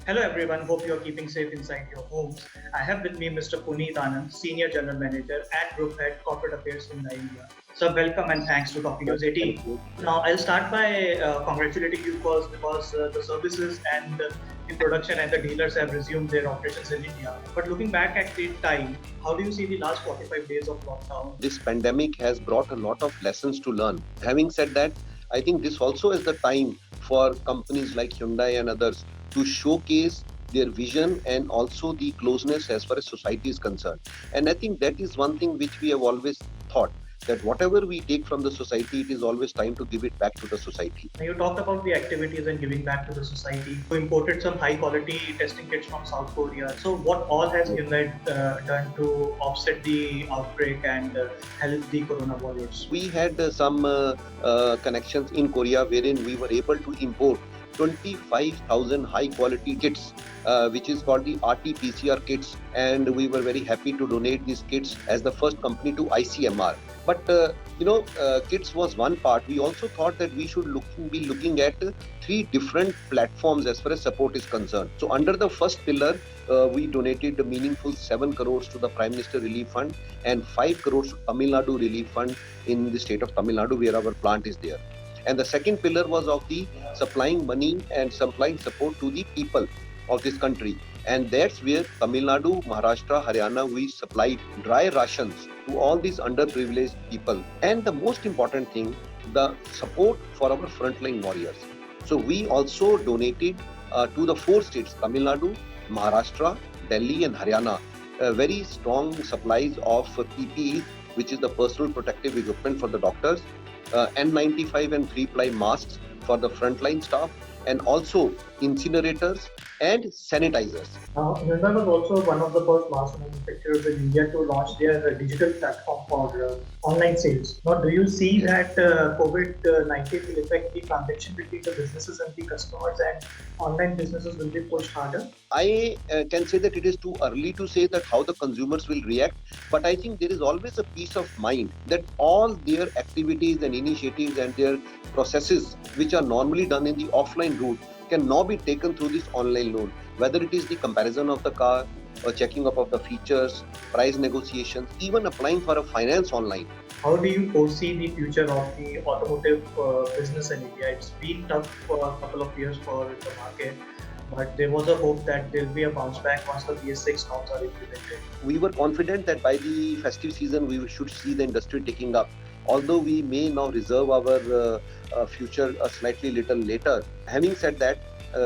Hello everyone, hope you are keeping safe inside your homes. I have with me Mr. Puneet Anand, Senior General Manager and Group Head Corporate Affairs in India. So welcome and thanks to Talking News Thank 18. you. Now I'll start by congratulating you first because the services and the production and the dealers have resumed their operations in India. But looking back at the time, how do you see the last 45 days of lockdown? This pandemic has brought a lot of lessons to learn. Having said that, I think this also is the time for companies like Hyundai and others to showcase their vision and also the closeness as far as society is concerned. And I think that is one thing which we have always thought, that whatever we take from the society, it is always time to give it back to the society. You talked about the activities and giving back to the society. You imported some high quality testing kits from South Korea. So, what all has Hyundai done to offset the outbreak and help the corona warriors? We had some connections in Korea wherein we were able to import 25,000 high quality kits, which is called the RT-PCR kits, and we were very happy to donate these kits as the first company to ICMR. But kits was one part. We also thought that we should be looking at three different platforms as far as support is concerned. So under the first pillar, we donated a meaningful 7 crores to the Prime Minister Relief Fund and 5 crores to Tamil Nadu Relief Fund in the state of Tamil Nadu, where our plant is there. And the second pillar was of the supplying money and supplying support to the people of this country. And that's where Tamil Nadu, Maharashtra, Haryana, we supplied dry rations to all these underprivileged people. And the most important thing, the support for our frontline warriors. So we also donated to the four states, Tamil Nadu, Maharashtra, Delhi and Haryana, very strong supplies of PPE, which is the personal protective equipment for the doctors, N95 and 3-ply masks for the frontline staff, and also incinerators and sanitizers. Hyundai was also one of the first mass manufacturers in India to launch their digital platform for online sales. Now, do you see that COVID-19 will affect the transaction between the businesses and the customers, and online businesses will be pushed harder? I can say that it is too early to say that how the consumers will react, but I think there is always a peace of mind that all their activities and initiatives and their processes, which are normally done in the offline route, can now be taken through this online loan. Whether it is the comparison of the car, or checking up of the features, price negotiations, even applying for a finance online. How do you foresee the future of the automotive business in India? It's been tough for a couple of years for the market, but there was a hope that there will be a bounce back once the BS6 norms are implemented. We were confident that by the festive season we should see the industry taking up. Although we may now reserve our future a slightly little later. Having said that,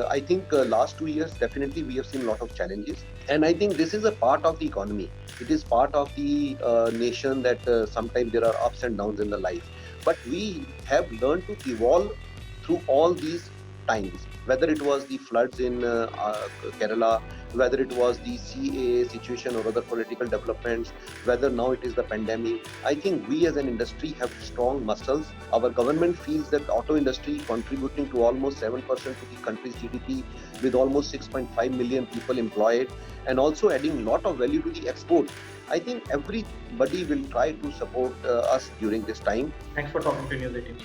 I think last 2 years definitely we have seen a lot of challenges, and I think this is a part of the economy. It is part of the nation that sometimes there are ups and downs in the life. But we have learned to evolve through all these times, whether it was the floods in Kerala, whether it was the CAA situation or other political developments, whether now it is the pandemic. I think we as an industry have strong muscles. Our government feels that the auto industry contributing to almost 7% to the country's GDP with almost 6.5 million people employed and also adding a lot of value to the export. I think everybody will try to support us during this time. Thanks for talking to News 18.